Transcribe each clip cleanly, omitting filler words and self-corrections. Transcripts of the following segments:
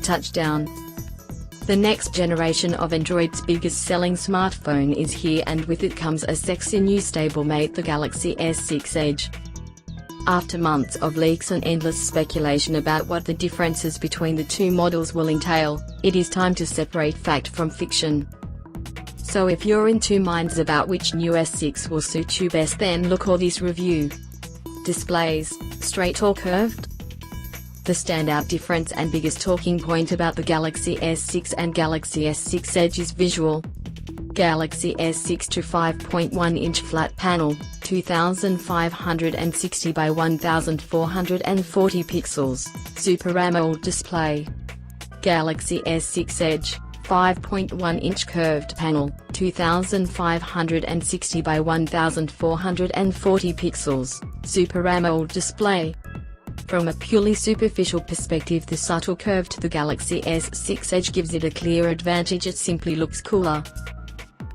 touchdown. The next generation of Android's biggest selling smartphone is here, and with it comes a sexy new stablemate, the Galaxy S6 Edge. After months of leaks and endless speculation about what the differences between the two models will entail, it is time to separate fact from fiction. So if you're in two minds about which new S6 will suit you best, then look at this review. Displays, straight or curved? The standout difference and biggest talking point about the Galaxy S6 and Galaxy S6 Edge is visual. Galaxy S6 to 5.1-inch flat panel, 2560 by 1440 pixels, Super AMOLED display. Galaxy S6 Edge, 5.1-inch curved panel, 2560 by 1440 pixels, Super AMOLED display. From a purely superficial perspective, the subtle curve to the Galaxy S6 Edge gives it a clear advantage. It simply looks cooler.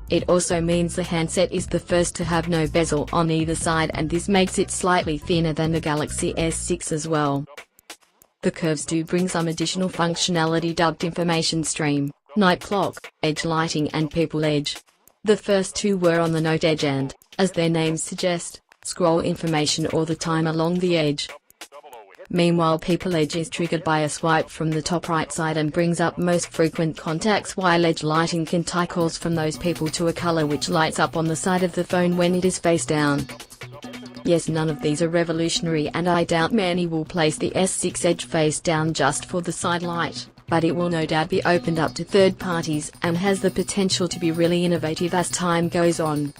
It also means the handset is the first to have no bezel on either side, and this makes it slightly thinner than the Galaxy S6 as well. The curves do bring some additional functionality dubbed information stream, night clock, edge lighting and people edge. The first two were on the note edge and, as their names suggest, scroll information all the time along the edge. Meanwhile, people edge is triggered by a swipe from the top right side and brings up most frequent contacts, while edge lighting can tie calls from those people to a color which lights up on the side of the phone when it is face down. Yes, none of these are revolutionary, and I doubt many will place the S6 Edge face down just for the side light, but it will no doubt be opened up to third parties and has the potential to be really innovative as time goes on.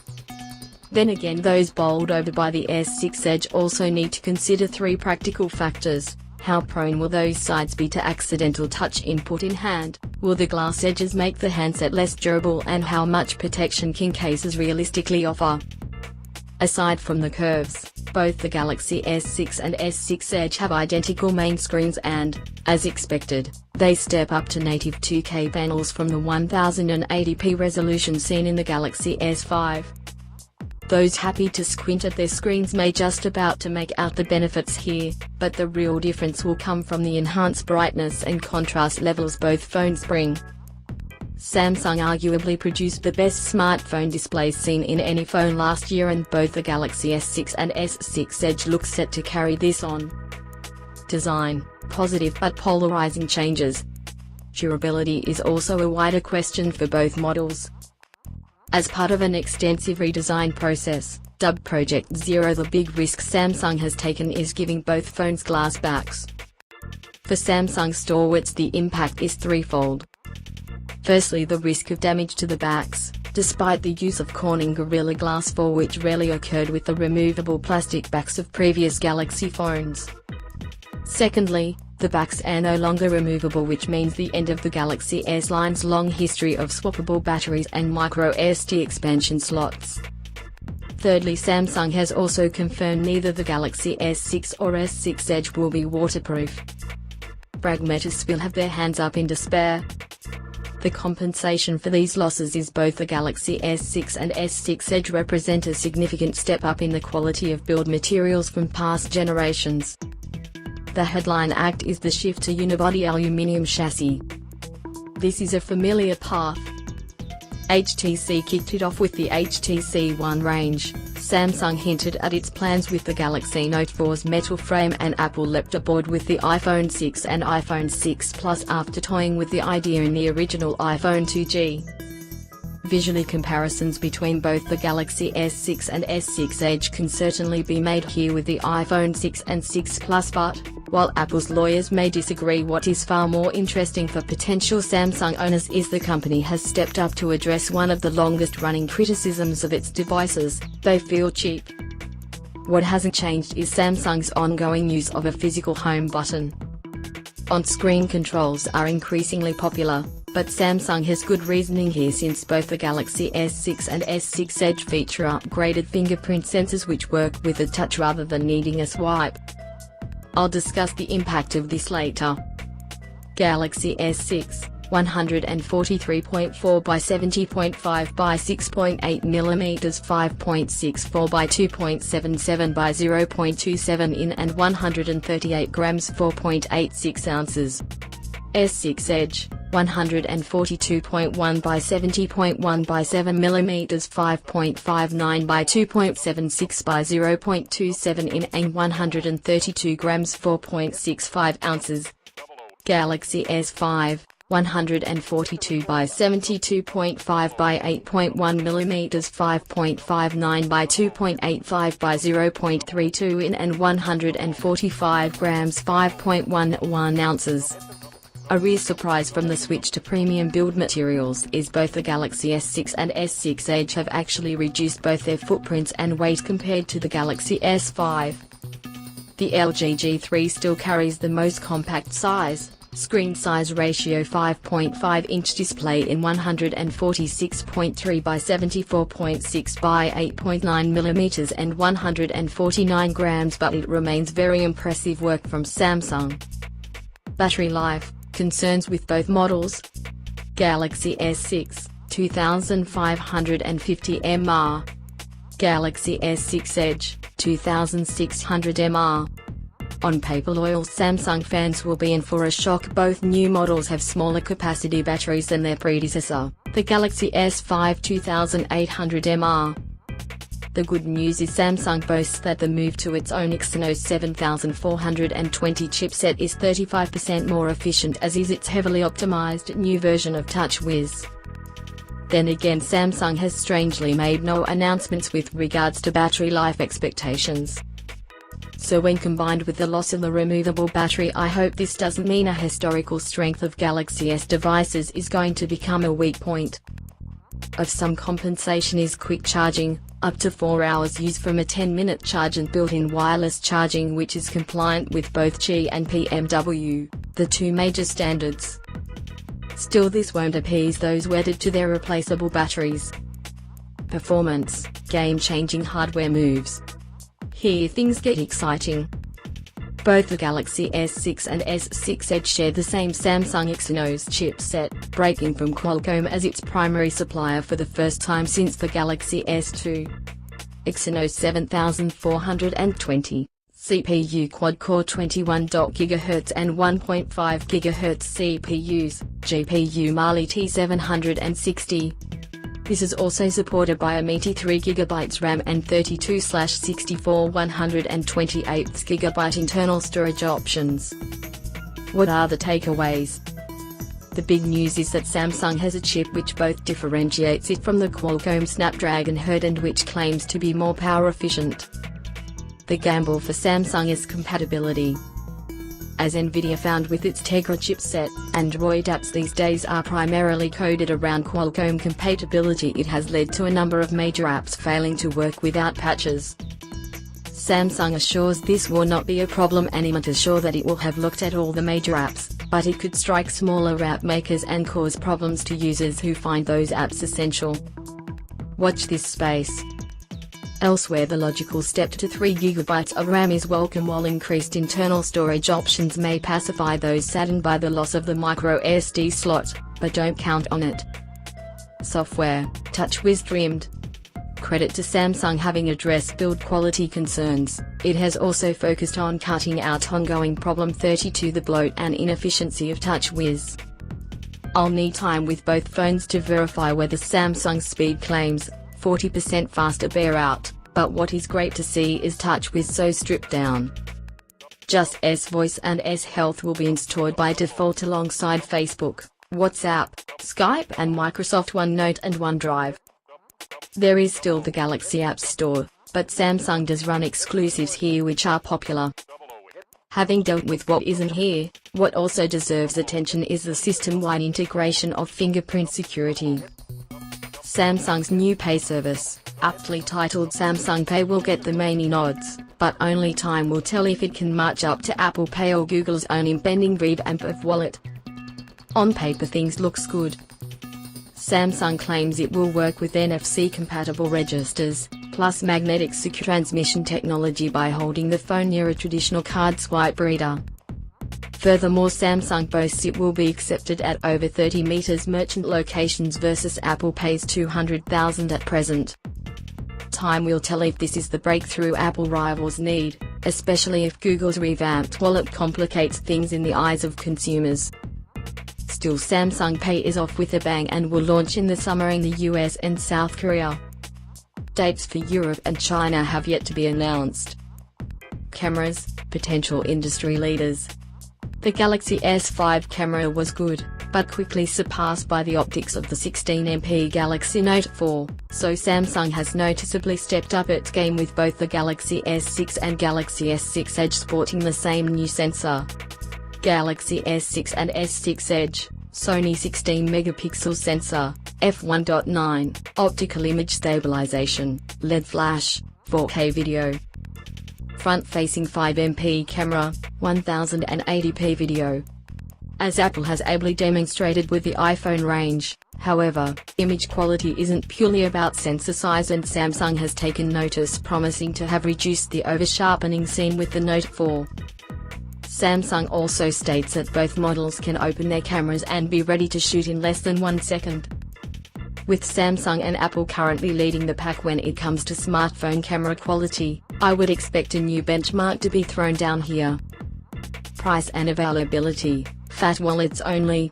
Then again, those bowled over by the S6 Edge also need to consider three practical factors. How prone will those sides be to accidental touch input in hand? Will the glass edges make the handset less durable? And how much protection can cases realistically offer? Aside from the curves, both the Galaxy S6 and S6 Edge have identical main screens and, as expected, they step up to native 2K panels from the 1080p resolution seen in the Galaxy S5. Those happy to squint at their screens may just about to make out the benefits here, but the real difference will come from the enhanced brightness and contrast levels both phones bring. Samsung arguably produced the best smartphone displays seen in any phone last year, and both the Galaxy S6 and S6 Edge look set to carry this on. Design, positive but polarizing changes. Durability is also a wider question for both models. As part of an extensive redesign process, dubbed Project Zero, the big risk Samsung has taken is giving both phones glass backs. For Samsung stalwarts, the impact is threefold. Firstly, the risk of damage to the backs, despite the use of Corning Gorilla Glass 4, which rarely occurred with the removable plastic backs of previous Galaxy phones. Secondly, the backs are no longer removable, which means the end of the Galaxy S line's long history of swappable batteries and micro SD expansion slots. Thirdly, Samsung has also confirmed neither the Galaxy S6 or S6 Edge will be waterproof. Pragmatists will have their hands up in despair. The compensation for these losses is both the Galaxy S6 and S6 Edge represent a significant step up in the quality of build materials from past generations. The headline act is the shift to unibody aluminium chassis. This is a familiar path. HTC kicked it off with the HTC One range, Samsung hinted at its plans with the Galaxy Note 4's metal frame, and Apple leapt aboard with the iPhone 6 and iPhone 6 Plus after toying with the idea in the original iPhone 2G. Visually, comparisons between both the Galaxy S6 and S6 Edge can certainly be made here with the iPhone 6 and 6 Plus, but, while Apple's lawyers may disagree, what is far more interesting for potential Samsung owners is the company has stepped up to address one of the longest-running criticisms of its devices: they feel cheap. What hasn't changed is Samsung's ongoing use of a physical home button. On-screen controls are increasingly popular, but Samsung has good reasoning here, since both the Galaxy S6 and S6 Edge feature upgraded fingerprint sensors which work with a touch rather than needing a swipe. I'll discuss the impact of this later. Galaxy S6, 143.4 by 70.5 by 6.8 mm, 5.64 by 2.77 by 0.27 in, and 138 grams, 4.86 ounces. S6 Edge, 142.1 by 70.1 by 7 mm, 5.59 by 2.76 by 0.27 in and 132 grams, 4.65 ounces. Galaxy S5, 142 by 72.5 by 8.1 mm, 5.59 by 2.85 by 0.32 in and 145 grams, 5.11 ounces. A real surprise from the switch to premium build materials is both the Galaxy S6 and S6 Edge have actually reduced both their footprints and weight compared to the Galaxy S5. The LG G3 still carries the most compact size, screen size ratio 5.5-inch display in 146.3 by 74.6 by 8.9 mm and 149 grams, but it remains very impressive work from Samsung. Battery life concerns with both models. Galaxy S6, 2550 mAh. Galaxy S6 Edge, 2600 mAh. On paper, loyal Samsung fans will be in for a shock. Both new models have smaller capacity batteries than their predecessor, the Galaxy S5 2800 mAh. The good news is Samsung boasts that the move to its own Exynos 7420 chipset is 35% more efficient, as is its heavily optimized new version of TouchWiz. Then again, Samsung has strangely made no announcements with regards to battery life expectations. So when combined with the loss of the removable battery, I hope this doesn't mean a historical strength of Galaxy S devices is going to become a weak point. Of some compensation is quick charging, up to 4 hours use from a 10-minute charge, and built-in wireless charging, which is compliant with both Qi and PMW, the two major standards. Still, this won't appease those wedded to their replaceable batteries. Performance, game-changing hardware moves. Here things get exciting. Both the Galaxy S6 and S6 Edge share the same Samsung Exynos chipset, breaking from Qualcomm as its primary supplier for the first time since the Galaxy S2. Exynos 7420 CPU quad-core 21 GHz and 1.5 GHz CPUs, GPU Mali T760. This is also supported by a meaty 3GB RAM and 32/64 128GB internal storage options. What are the takeaways? The big news is that Samsung has a chip which both differentiates it from the Qualcomm Snapdragon herd and which claims to be more power efficient. The gamble for Samsung is compatibility. As Nvidia found with its Tegra chipset, Android apps these days are primarily coded around Qualcomm compatibility. It has led to a number of major apps failing to work without patches. Samsung assures this will not be a problem, and it assures that it will have looked at all the major apps, but it could strike smaller app makers and cause problems to users who find those apps essential. Watch this space. Elsewhere, the logical step to 3GB of RAM is welcome, while increased internal storage options may pacify those saddened by the loss of the micro SD slot, but don't count on it. Software, TouchWiz trimmed. Credit to Samsung having addressed build quality concerns. It has also focused on cutting out ongoing problem 32, the bloat and inefficiency of TouchWiz. I'll need time with both phones to verify whether Samsung's speed claims 40% faster bear out, but what is great to see is TouchWiz so stripped down. Just S Voice and S Health will be installed by default alongside Facebook, WhatsApp, Skype and Microsoft OneNote and OneDrive. There is still the Galaxy App Store, but Samsung does run exclusives here which are popular. Having dealt with what isn't here, what also deserves attention is the system-wide integration of fingerprint security. Samsung's new pay service, aptly titled Samsung Pay, will get the many nods, but only time will tell if it can match up to Apple Pay or Google's own impending revamp of Wallet. On paper things looks good. Samsung claims it will work with NFC-compatible registers, plus magnetic secure transmission technology by holding the phone near a traditional card swipe reader. Furthermore, Samsung boasts it will be accepted at over 30 meters merchant locations versus Apple Pay's 200,000 at present. Time will tell if this is the breakthrough Apple rivals need, especially if Google's revamped wallet complicates things in the eyes of consumers. Still, Samsung Pay is off with a bang and will launch in the summer in the US and South Korea. Dates for Europe and China have yet to be announced. Cameras, potential industry leaders. The Galaxy S5 camera was good, but quickly surpassed by the optics of the 16MP Galaxy Note 4, so Samsung has noticeably stepped up its game with both the Galaxy S6 and Galaxy S6 Edge sporting the same new sensor. Galaxy S6 and S6 Edge, Sony 16-megapixel sensor, f1.9, optical image stabilization, LED flash, 4K video. Front-facing 5MP camera, 1080p video. As Apple has ably demonstrated with the iPhone range, however, image quality isn't purely about sensor size, and Samsung has taken notice, promising to have reduced the over-sharpening seen with the Note 4. Samsung also states that both models can open their cameras and be ready to shoot in less than 1 second. With Samsung and Apple currently leading the pack when it comes to smartphone camera quality, I would expect a new benchmark to be thrown down here. Price and availability, fat wallets only.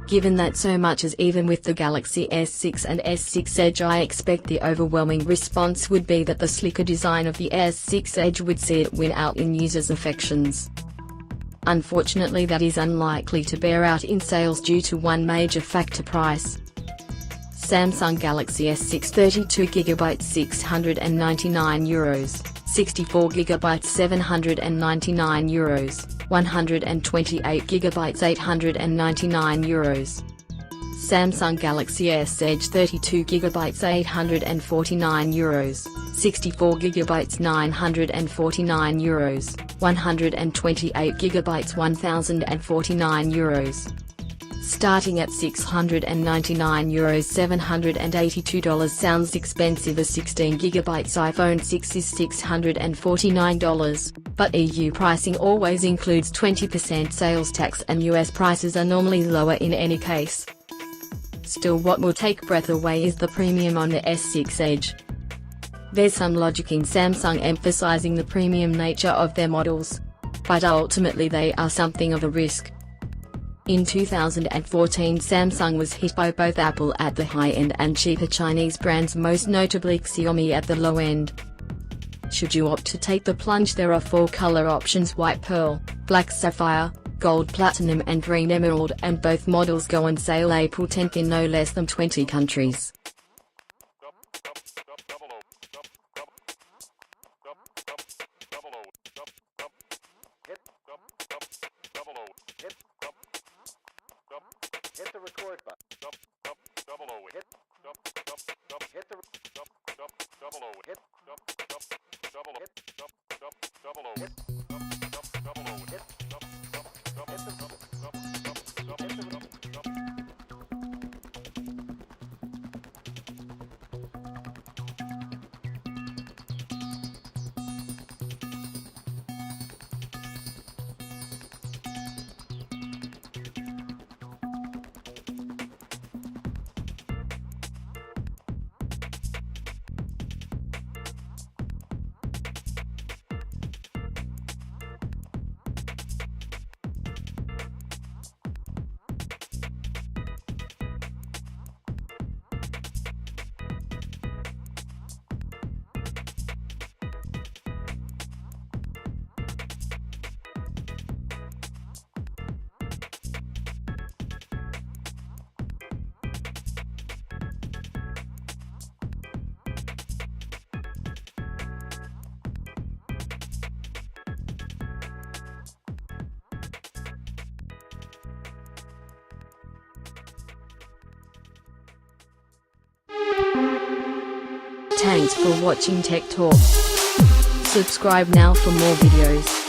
Given that so much as even with the Galaxy S6 and S6 Edge, I expect the overwhelming response would be that the slicker design of the S6 Edge would see it win out in users' affections. Unfortunately, that is unlikely to bear out in sales due to one major factor: price. Samsung Galaxy S6 32GB €699, 64GB €799, 128GB €899. Samsung Galaxy S Edge 32GB €849, 64GB €949, 128GB €1,049. Starting at €699, $782 sounds expensive. A 16GB iPhone 6 is $649, but EU pricing always includes 20% sales tax and US prices are normally lower in any case. Still, what will take breath away is the premium on the S6 Edge. There's some logic in Samsung emphasizing the premium nature of their models, but ultimately they are something of a risk. In 2014, Samsung was hit by both Apple at the high end and cheaper Chinese brands, most notably Xiaomi at the low end. Should you opt to take the plunge, there are 4 color options: white pearl, black sapphire, gold platinum and green emerald, and both models go on sale April 10th in no less than 20 countries. Hit the record button. Thanks for watching Tech Talk. Subscribe now for more videos.